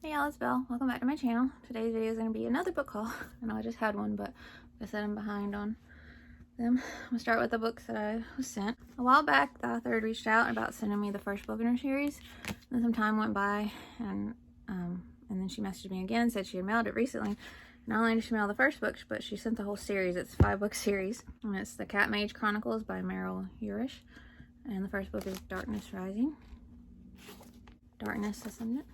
Hey y'all, it's Belle. Welcome back to my channel. Today's video is going to be another book haul. I know I just had one, but I said I'm behind on them. I'm going to start with the books that I was sent. A while back, the author had reached out about sending me the first book in her series. Then some time went by, and then she messaged me again, said she had mailed it recently. Not only did she mail the first book, but she sent the whole series. It's a 5-book series, and it's The Cat Mage Chronicles by Meryl Urish. And the first book is Darkness Rising, Darkness Ascendant,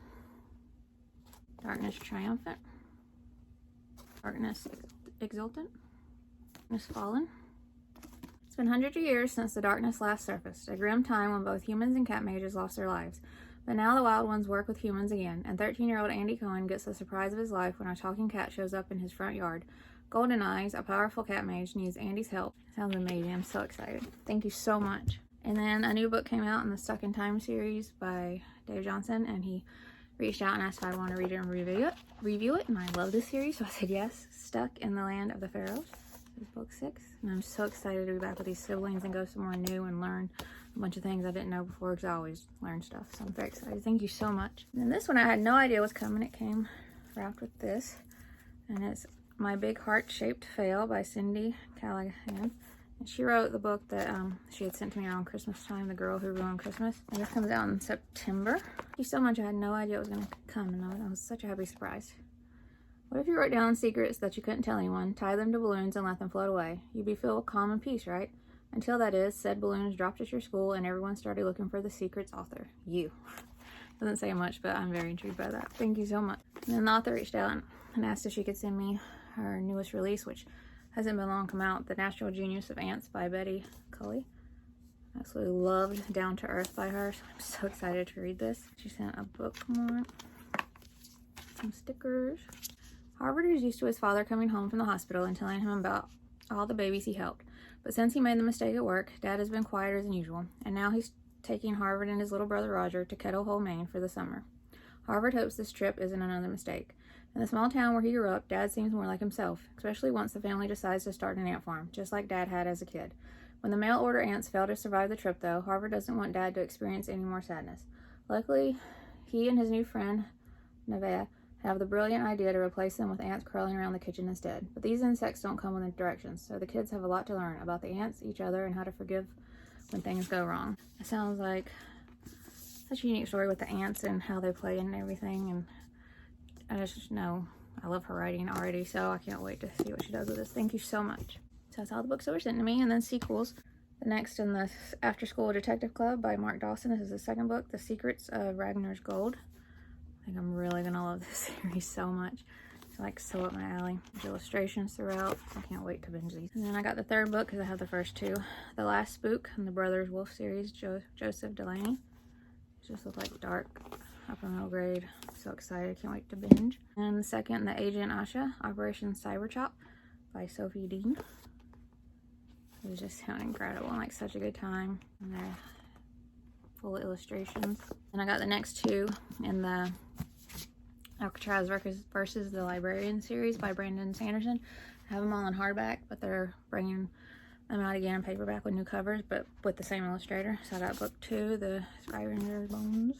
Darkness Triumphant, Darkness Exultant, Darkness Fallen. It's been hundreds of years since the darkness last surfaced, a grim time when both humans and cat mages lost their lives. But now the wild ones work with humans again, and 13-year-old Andy Cohen gets the surprise of his life when a talking cat shows up in his front yard. Golden Eyes, a powerful cat mage, needs Andy's help. Sounds amazing. I'm so excited. Thank you so much. And then a new book came out in the Stuck in Time series by Dave Johnson, and he reached out and asked if I want to read it and review it, and I love this series, so I said yes. Stuck in the Land of the Pharaohs. This is book 6, and I'm so excited to be back with these siblings and go somewhere new and learn a bunch of things I didn't know before, because I always learn stuff, so I'm very excited. Thank you so much. And then this one I had no idea was coming. It came wrapped with this, and it's My Big Heart-Shaped Fail by Cindy Callahan. And she wrote the book that she had sent to me around Christmas time, The Girl Who Ruined Christmas. And this comes out in September. Thank you so much. I had no idea it was going to come, and I was such a happy surprise. What if you wrote down secrets that you couldn't tell anyone, tie them to balloons, and let them float away? You'd be filled with calm and peace, right? Until that is, said balloons dropped at your school, and everyone started looking for the secret's author. You. Doesn't say much, but I'm very intrigued by that. Thank you so much. And then the author reached out and asked if she could send me her newest release, which hasn't been long come out, The Natural Genius of Ants by Betty Culley. I absolutely loved Down to Earth by her, so I'm so excited to read this. She sent a bookmark, some stickers. Harvard is used to his father coming home from the hospital and telling him about all the babies he helped. But since he made the mistake at work, Dad has been quieter than usual, and now he's taking Harvard and his little brother Roger to Kettle Hole, Maine for the summer. Harvard hopes this trip isn't another mistake. In the small town where he grew up, Dad seems more like himself, especially once the family decides to start an ant farm, just like Dad had as a kid. When the mail order ants fail to survive the trip, though, Harvard doesn't want Dad to experience any more sadness. Luckily, he and his new friend, Nevaeh, have the brilliant idea to replace them with ants crawling around the kitchen instead. But these insects don't come with directions, so the kids have a lot to learn about the ants, each other, and how to forgive when things go wrong. It sounds like such a unique story with the ants and how they play and everything, and I just know I love her writing already, so I can't wait to see what she does with this. Thank you so much. So that's all the books that were sent to me, and then sequels. The next in the After School Detective Club by Mark Dawson. This is the second book, The Secrets of Ragnar's Gold. I think I'm really gonna love this series so much. It's like so up my alley. There's illustrations throughout. I can't wait to binge these. And then I got the third book because I have the first two. The Last Spook and the Brothers Wolf series, Joseph Delaney. These just look like dark upper middle grade. So excited, can't wait to binge. And the second, The Agent Asha, Operation Cyberchop by Sophie Dean. It was just sound incredible, like such a good time. And they're full of illustrations. And I got the next two in the Alcatraz versus the Librarian series by Brandon Sanderson. I have them all in hardback, but they're bringing them out again in paperback with new covers, but with the same illustrator. So I got book 2, The Skyranger's Bones.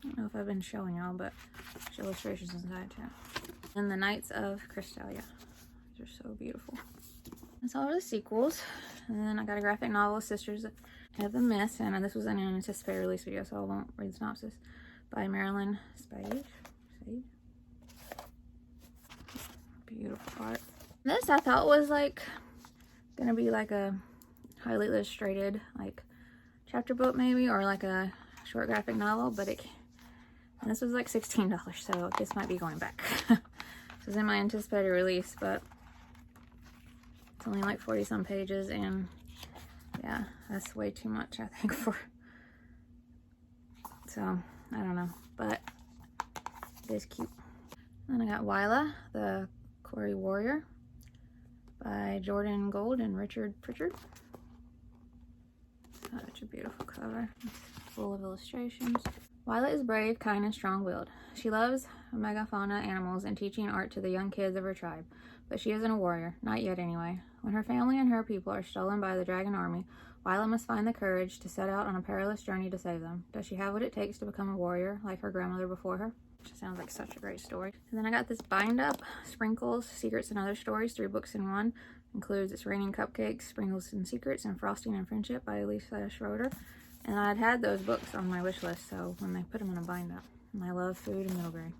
I don't know if I've been showing y'all, but there's illustrations inside too. And The Knights of Crystalia. These are so beautiful. That's all the sequels. And then I got a graphic novel, Sisters of the Mist, and this was an anticipated release video, so I won't read the synopsis, by Marilyn Spage. Beautiful art. This I thought was like gonna be like a highly illustrated like chapter book maybe, or like a short graphic novel, but and this was like $16, so this might be going back. This was in my anticipated release, but it's only like 40 some pages, and yeah, that's way too much, I think, for, so I don't know, but it is cute. Then I got Wyla, the Quarry Warrior by Jordan Gold and Richard Pritchard. Such a beautiful cover. It's full of illustrations. Wyla is brave, kind, and strong-willed. She loves megafauna animals and teaching art to the young kids of her tribe, but she isn't a warrior, not yet anyway. When her family and her people are stolen by the dragon army, Lila must find the courage to set out on a perilous journey to save them. Does she have what it takes to become a warrior like her grandmother before her? Which sounds like such a great story. And then I got this bind up, Sprinkles, Secrets and Other Stories, 3 books in one. Includes It's Raining Cupcakes, Sprinkles and Secrets, and Frosting and Friendship by Lisa Schroeder. And I'd had those books on my wish list, so when they put them in a bind up. And I love food and middle grade.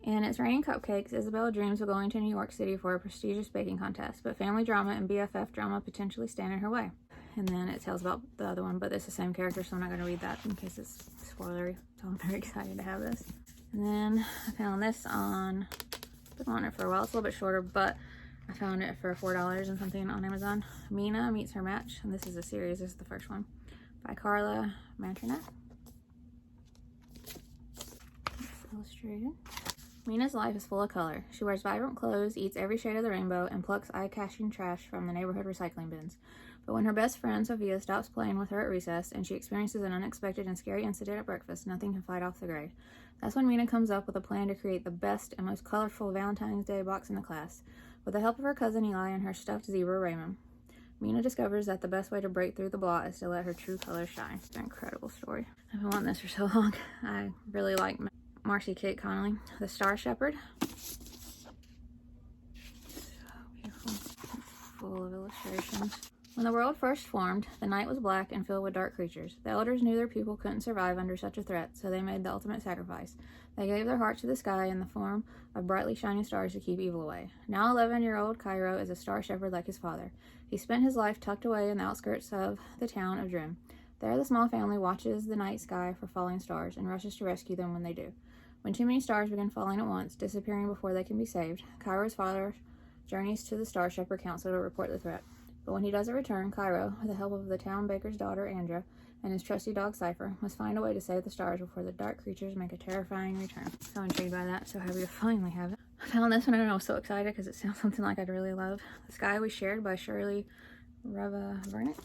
In It's Raining Cupcakes, Isabella dreams of going to New York City for a prestigious baking contest, but family drama and BFF drama potentially stand in her way. And then it tells about the other one, but it's the same character, so I'm not going to read that in case it's spoilery. So I'm very excited to have this. And then I found this on, I've been on it for a while. It's a little bit shorter, but I found it for $4 and something on Amazon. Mina Meets Her Match, and this is a series. This is the first one by Carla Manternet. It's illustrated. Mina's life is full of color. She wears vibrant clothes, eats every shade of the rainbow, and plucks eye-catching trash from the neighborhood recycling bins. But when her best friend, Sophia, stops playing with her at recess and she experiences an unexpected and scary incident at breakfast, nothing can fight off the grade. That's when Mina comes up with a plan to create the best and most colorful Valentine's Day box in the class. With the help of her cousin Eli and her stuffed zebra, Raymond, Mina discovers that the best way to break through the blot is to let her true colors shine. It's an incredible story. I've been wanting this for so long. I really like Marcy Kate Connolly, The Star Shepherd. So beautiful. It's full of illustrations. When the world first formed, the night was black and filled with dark creatures. The elders knew their people couldn't survive under such a threat, so they made the ultimate sacrifice. They gave their hearts to the sky in the form of brightly shining stars to keep evil away. Now 11-year-old Cairo is a star shepherd like his father. He spent his life tucked away in the outskirts of the town of Drim. There, the small family watches the night sky for falling stars and rushes to rescue them when they do. When too many stars begin falling at once, disappearing before they can be saved, Cairo's father journeys to the Star Shepherd Council to report the threat. But when he doesn't return, Cairo, with the help of the town baker's daughter, Andra, and his trusty dog, Cypher, must find a way to save the stars before the dark creatures make a terrifying return. So intrigued by that, so happy to finally have it. I found this one and I was so excited because it sounds something like I'd really love. The Sky We Shared by Shirley Reva Vernick.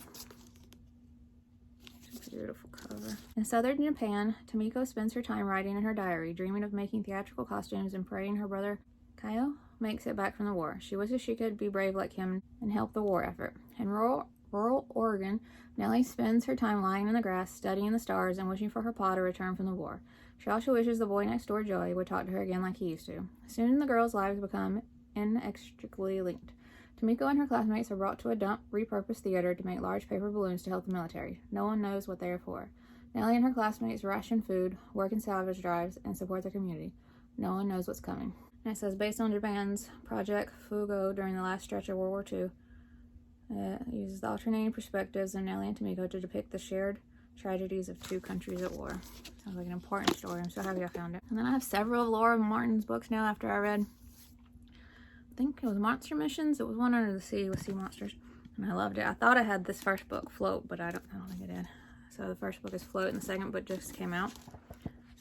It's a beautiful cover. In southern Japan, Tomiko spends her time writing in her diary, dreaming of making theatrical costumes and praying her brother Kaio makes it back from the war. She wishes she could be brave like him and help the war effort. In rural Oregon, Nellie spends her time lying in the grass, studying the stars and wishing for her pa to return from the war. She also wishes the boy next door, Joey, would talk to her again like he used to. Soon the girls' lives become inextricably linked. Tomiko and her classmates are brought to a dump repurposed theater to make large paper balloons to help the military. No one knows what they are for. Nellie and her classmates ration food, work in salvage drives, and support their community. No one knows what's coming. And it says, based on Japan's Project Fugo during the last stretch of World War II, it uses the alternating perspectives of Nellie and Tomiko to depict the shared tragedies of 2 countries at war. Sounds like an important story. I'm so happy I found it. And then I have several of Laura Martin's books now after I read, I think it was Monster Missions. It was one under the sea with sea monsters. And I loved it. I thought I had this first book, Float, but I don't think I did. So the first book is Float and the second book just came out.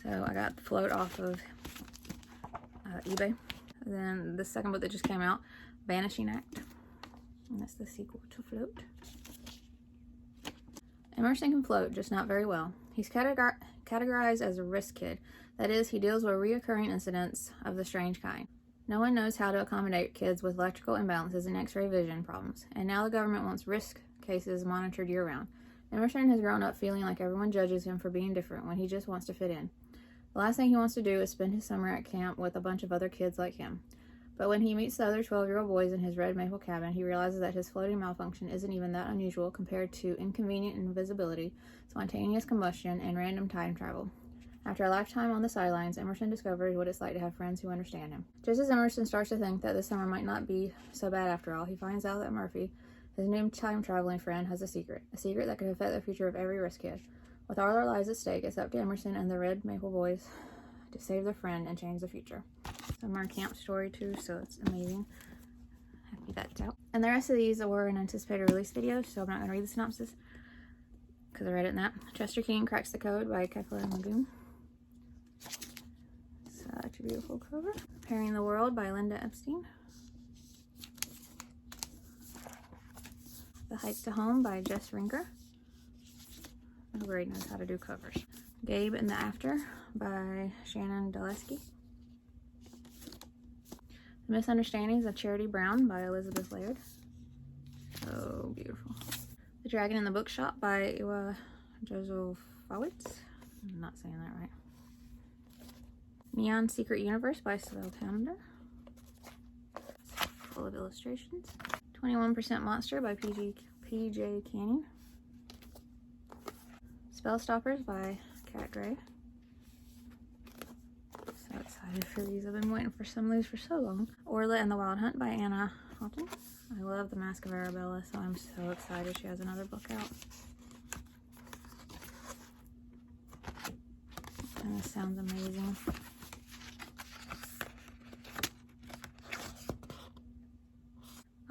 So I got Float off of eBay. And then the second book that just came out, Vanishing Act. And that's the sequel to Float. Emerson can float, just not very well. He's categorized as a risk kid. That is, he deals with reoccurring incidents of the strange kind. No one knows how to accommodate kids with electrical imbalances and x-ray vision problems, and now the government wants risk cases monitored year-round. Emerson has grown up feeling like everyone judges him for being different when he just wants to fit in. The last thing he wants to do is spend his summer at camp with a bunch of other kids like him. But when he meets the other 12-year-old boys in his red maple cabin, he realizes that his floating malfunction isn't even that unusual compared to inconvenient invisibility, spontaneous combustion, and random time travel. After a lifetime on the sidelines, Emerson discovers what it's like to have friends who understand him. Just as Emerson starts to think that this summer might not be so bad after all, he finds out that Murphy, his new time-traveling friend, has a secret that could affect the future of every risk kid. With all their lives at stake, it's up to Emerson and the Red Maple Boys to save their friend and change the future. Summer camp story too, so it's amazing. Happy that's out. And the rest of these were an anticipated release video, so I'm not going to read the synopsis because I read it in that. Chester King Cracks the Code by Kefla Magoon. Such a beautiful cover. Preparing the World by Linda Epstein. The Heights to Home by Jess Rinker. No grade knows how to do covers. Gabe in the After by Shannon Daleski. The Misunderstandings of Charity Brown by Elizabeth Laird. So beautiful. The Dragon in the Bookshop by Joseph Fowitz. I'm not saying that right. Neon Secret Universe by Svel Tamder. Full of illustrations. 21% Monster by PJ Canning. Spell Stoppers by Kat Gray. So excited for these. I've been waiting for some of these for so long. Orla and the Wild Hunt by Anna Houghton. I love The Mask of Arabella, so I'm so excited she has another book out. And this sounds amazing.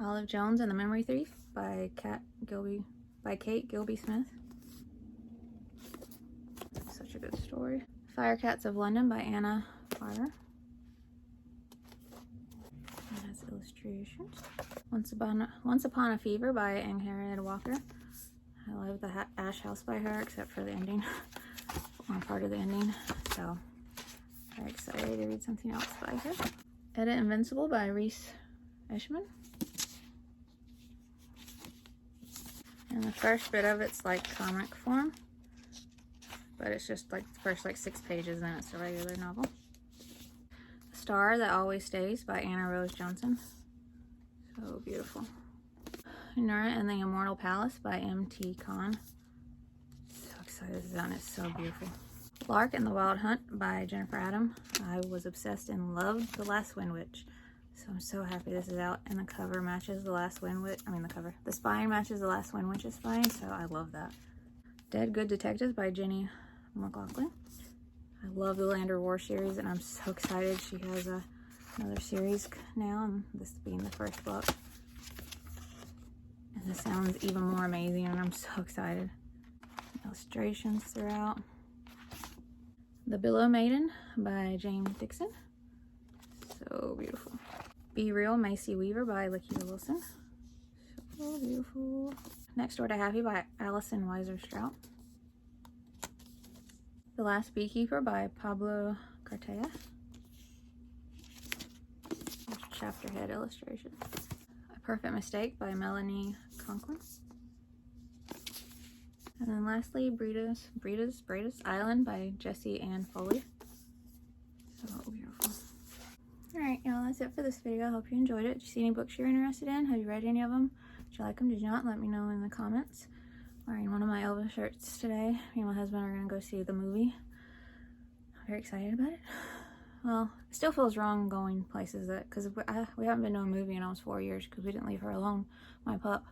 Olive Jones and the Memory Thief by Kate Gilby Smith. Such a good story. Firecats of London by Anna Farter. It has illustrations. Once Upon a Fever by Ingrid Walker. I love the Ash House by her, except for the ending. One part of the ending. So, very excited to read something else by her. Edit Invincible by Reese Eshman. And the first bit of it's like comic form, but it's just like the first like 6 pages, then it's a regular novel. The Star That Always Stays by Anna Rose Johnson. So beautiful. Nura and the Immortal Palace by M.T. Kahn. So excited this is out, it's so beautiful. Lark and the Wild Hunt by Jennifer Adam. I was obsessed and loved The Last Wind Witch. So I'm so happy this is out, and the cover matches The Last Wind Witch. The spine matches The Last Wind Witch's spine, so I love that. Dead Good Detectives by Jenny McLaughlin. I love the Lander War series, and I'm so excited she has another series now, and this being the first book. And this sounds even more amazing, and I'm so excited. Illustrations throughout. The Billow Maiden by James Dixon. So beautiful. Be Real, Macy Weaver by Lakeita Wilson. So beautiful. Next Door to Happy by Allison Weiser-Strout. The Last Beekeeper by Pablo Cartea. Chapter head illustration. A Perfect Mistake by Melanie Conklin. And then lastly, Breda's Island by Jessie Ann Foley. So beautiful. Alright, y'all, that's it for this video. I hope you enjoyed it. Did you see any books you're interested in? Have you read any of them? Did you like them? Did you not? Let me know in the comments. I'm wearing one of my Elvis shirts today. Me and my husband are going to go see the movie. I'm very excited about it. Well, it still feels wrong going places because we haven't been to a movie in almost 4 years because we didn't leave her alone, my pup.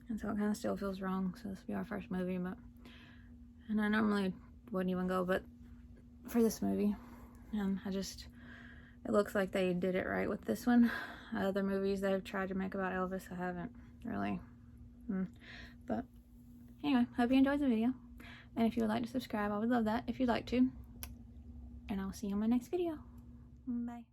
And so it kind of still feels wrong. So this will be our first movie, and I normally wouldn't even go, but for this movie, and it looks like they did it right with this one. Other movies they've tried to make about Elvis, I haven't really. But anyway, hope you enjoyed the video. And if you would like to subscribe, I would love that if you'd like to. And I'll see you in my next video. Bye.